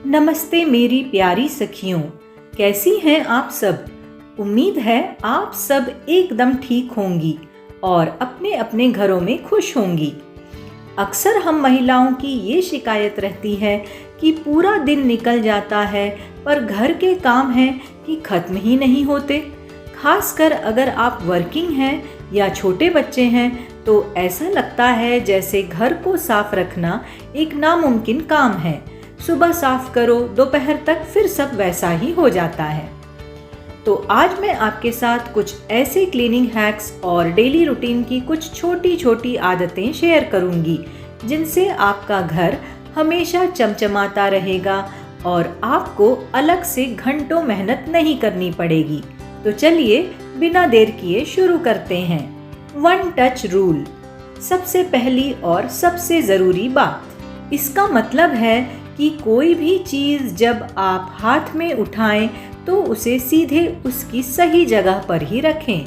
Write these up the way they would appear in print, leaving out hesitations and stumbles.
नमस्ते मेरी प्यारी सखियों, कैसी हैं आप सब। उम्मीद है आप सब एकदम ठीक होंगी और अपने अपने घरों में खुश होंगी। अक्सर हम महिलाओं की ये शिकायत रहती है कि पूरा दिन निकल जाता है पर घर के काम हैं कि खत्म ही नहीं होते। खासकर अगर आप वर्किंग हैं या छोटे बच्चे हैं तो ऐसा लगता है जैसे घर को साफ रखना एक नामुमकिन काम है। सुबह साफ करो, दोपहर तक फिर सब वैसा ही हो जाता है। तो आज मैं आपके साथ कुछ ऐसे क्लीनिंग हैक्स और डेली रूटीन की कुछ छोटी छोटी आदतें शेयर करूंगी जिनसे आपका घर हमेशा चमचमाता रहेगा और आपको अलग से घंटों मेहनत नहीं करनी पड़ेगी। तो चलिए बिना देर किए शुरू करते हैं। वन टच रूल, सबसे पहली और सबसे ज़रूरी बात। इसका मतलब है कि कोई भी चीज़ जब आप हाथ में उठाएं तो उसे सीधे उसकी सही जगह पर ही रखें।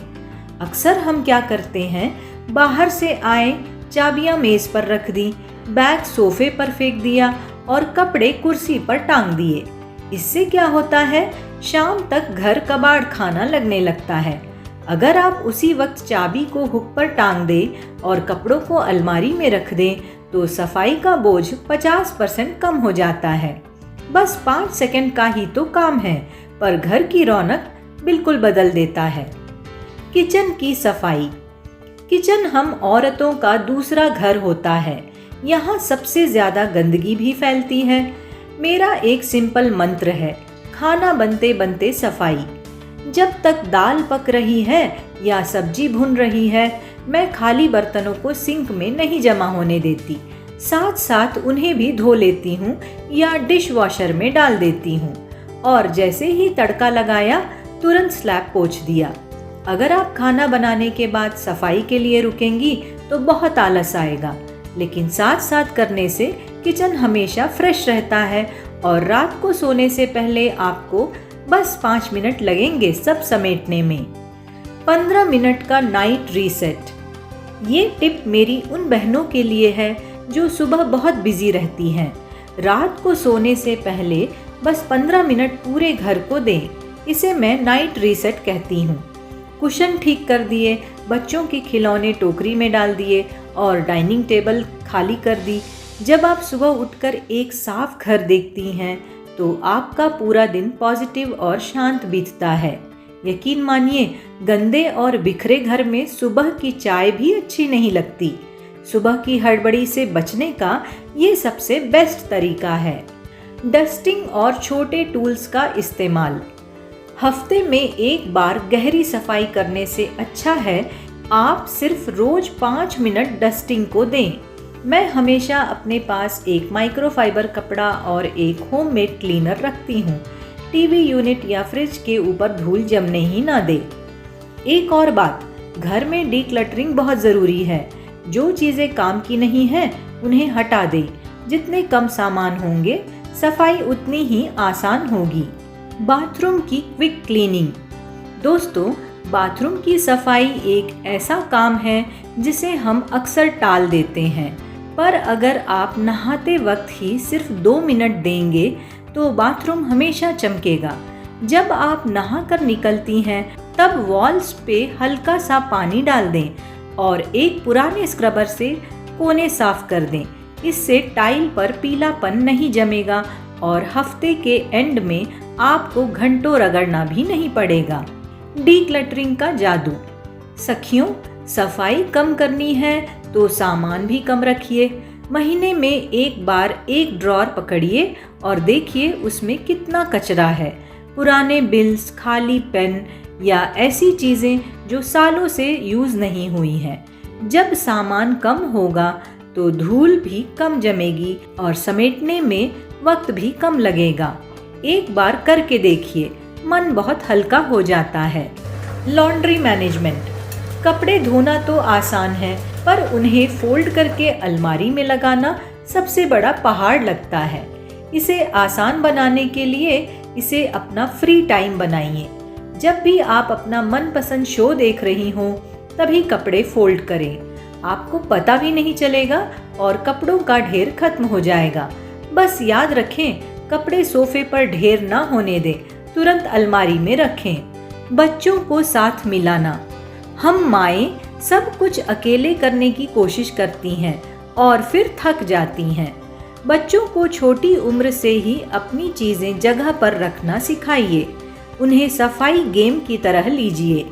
अक्सर हम क्या करते हैं, बाहर से आए, चाबियां मेज़ पर रख दी, बैग सोफे पर फेंक दिया और कपड़े कुर्सी पर टांग दिए। इससे क्या होता है, शाम तक घर कबाड़ खाना लगने लगता है। अगर आप उसी वक्त चाबी को हुक पर टांग दें और कपड़ों को अलमारी में रख दें तो सफाई का बोझ 50% कम हो जाता है। बस 5 सेकंड का ही तो काम है पर घर की रौनक बिल्कुल बदल देता है। किचन की सफाई। किचन हम औरतों का दूसरा घर होता है। यहाँ सबसे ज़्यादा गंदगी भी फैलती है। मेरा एक सिंपल मंत्र है, खाना बनते बनते सफाई। जब तक दाल पक रही है या सब्जी भुन रही है, मैं खाली बर्तनों को सिंक में नहीं जमा होने देती, साथ साथ उन्हें भी धो लेती हूँ या डिश वॉशर में डाल देती हूँ और जैसे ही तड़का लगाया तुरंत स्लैब पोंछ दिया। अगर आप खाना बनाने के बाद सफाई के लिए रुकेंगी तो बहुत आलस आएगा, लेकिन साथ साथ करने से किचन हमेशा फ्रेश रहता है और रात को सोने से पहले आपको बस 5 मिनट लगेंगे सब समेटने में। 15 मिनट का नाइट रीसेट। ये टिप मेरी उन बहनों के लिए है जो सुबह बहुत बिजी रहती हैं। रात को सोने से पहले बस 15 मिनट पूरे घर को दें। इसे मैं नाइट रीसेट कहती हूँ। कुशन ठीक कर दिए, बच्चों के खिलौने टोकरी में डाल दिए और डाइनिंग टेबल खाली कर दी। जब आप सुबह उठकर एक साफ घर देखती हैं तो आपका पूरा दिन पॉजिटिव और शांत बीतता है। यकीन मानिए, गंदे और बिखरे घर में सुबह की चाय भी अच्छी नहीं लगती। सुबह की हड़बड़ी से बचने का ये सबसे बेस्ट तरीका है। डस्टिंग और छोटे टूल्स का इस्तेमाल। हफ्ते में एक बार गहरी सफाई करने से अच्छा है आप सिर्फ रोज 5 मिनट डस्टिंग को दें। मैं हमेशा अपने पास एक माइक्रोफाइबर कपड़ा और एक होममेड क्लीनर रखती हूँ। टीवी यूनिट या फ्रिज के ऊपर धूल जमने ही ना दे। एक और बात, घर में डीक्लटरिंग बहुत ज़रूरी है। जो चीज़ें काम की नहीं हैं उन्हें हटा दें। जितने कम सामान होंगे सफाई उतनी ही आसान होगी। बाथरूम की क्विक क्लीनिंग। दोस्तों, बाथरूम की सफाई एक ऐसा काम है जिसे हम अक्सर टाल देते हैं, पर अगर आप नहाते वक्त ही सिर्फ 2 मिनट देंगे तो बाथरूम हमेशा चमकेगा। जब आप नहाकर निकलती हैं तब वॉल्स पे हल्का सा पानी डाल दें और एक पुराने स्क्रबर से कोने साफ कर दें। इससे टाइल पर पीलापन नहीं जमेगा और हफ्ते के एंड में आपको घंटों रगड़ना भी नहीं पड़ेगा। डीक्लटरिंग का जादू। सखियों, सफाई कम करनी है तो सामान भी कम रखिए। महीने में एक बार एक ड्रॉर पकड़िए और देखिए उसमें कितना कचरा है। पुराने बिल्स, खाली पेन या ऐसी चीज़ें जो सालों से यूज़ नहीं हुई हैं। जब सामान कम होगा तो धूल भी कम जमेगी और समेटने में वक्त भी कम लगेगा। एक बार करके देखिए, मन बहुत हल्का हो जाता है। Laundry management. कपड़े धोना तो आसान है पर उन्हें फोल्ड करके अलमारी में लगाना सबसे बड़ा पहाड़ लगता है। इसे आसान बनाने के लिए इसे अपना फ्री टाइम बनाइए। जब भी आप अपना मनपसंद शो देख रही हों तभी कपड़े फोल्ड करें। आपको पता भी नहीं चलेगा और कपड़ों का ढेर खत्म हो जाएगा। बस याद रखें, कपड़े सोफे पर ढेर ना होने दें, तुरंत अलमारी में रखें। बच्चों को साथ मिलाना। हम माएँ सब कुछ अकेले करने की कोशिश करती हैं और फिर थक जाती हैं। बच्चों को छोटी उम्र से ही अपनी चीज़ें जगह पर रखना सिखाइए। उन्हें सफाई गेम की तरह लीजिए।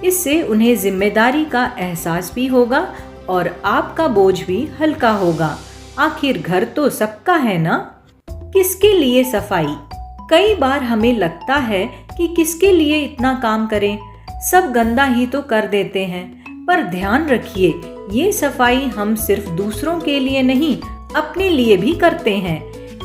इससे उन्हें जिम्मेदारी का एहसास भी होगा और आपका बोझ भी हल्का होगा। आखिर घर तो सबका है ना। किसके लिए सफाई? कई बार हमें लगता है कि किसके लिए इतना काम करें, सब गंदा ही तो कर देते हैं। पर ध्यान रखिए, ये सफाई हम सिर्फ दूसरों के लिए नहीं, अपने लिए भी करते हैं।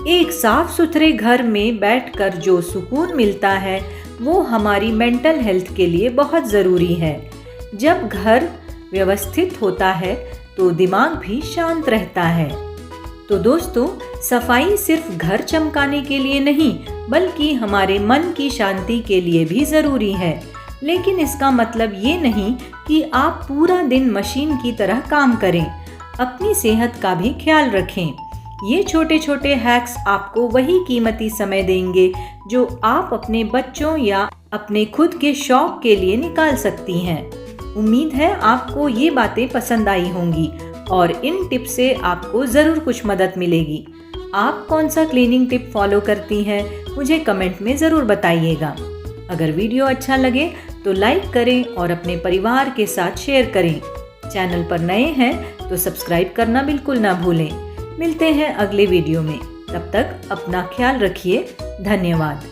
एक साफ सुथरे घर में बैठकर जो सुकून मिलता है वो हमारी मेंटल हेल्थ के लिए बहुत ज़रूरी है। जब घर व्यवस्थित होता है तो दिमाग भी शांत रहता है। तो दोस्तों, सफाई सिर्फ घर चमकाने के लिए नहीं बल्कि हमारे मन की शांति के लिए भी ज़रूरी है। लेकिन इसका मतलब ये नहीं कि आप पूरा दिन मशीन की तरह काम करें। अपनी सेहत का भी ख्याल रखें। ये छोटे छोटे हैक्स आपको वही कीमती समय देंगे जो आप अपने बच्चों या अपने खुद के शौक के लिए निकाल सकती हैं। उम्मीद है आपको ये बातें पसंद आई होंगी और इन टिप से आपको ज़रूर कुछ मदद मिलेगी। आप कौन सा क्लीनिंग टिप फॉलो करती हैं मुझे कमेंट में ज़रूर बताइएगा। अगर वीडियो अच्छा लगे तो लाइक करें और अपने परिवार के साथ शेयर करें। चैनल पर नए हैं तो सब्सक्राइब करना बिल्कुल ना भूलें। मिलते हैं अगले वीडियो में। तब तक अपना ख्याल रखिए। धन्यवाद।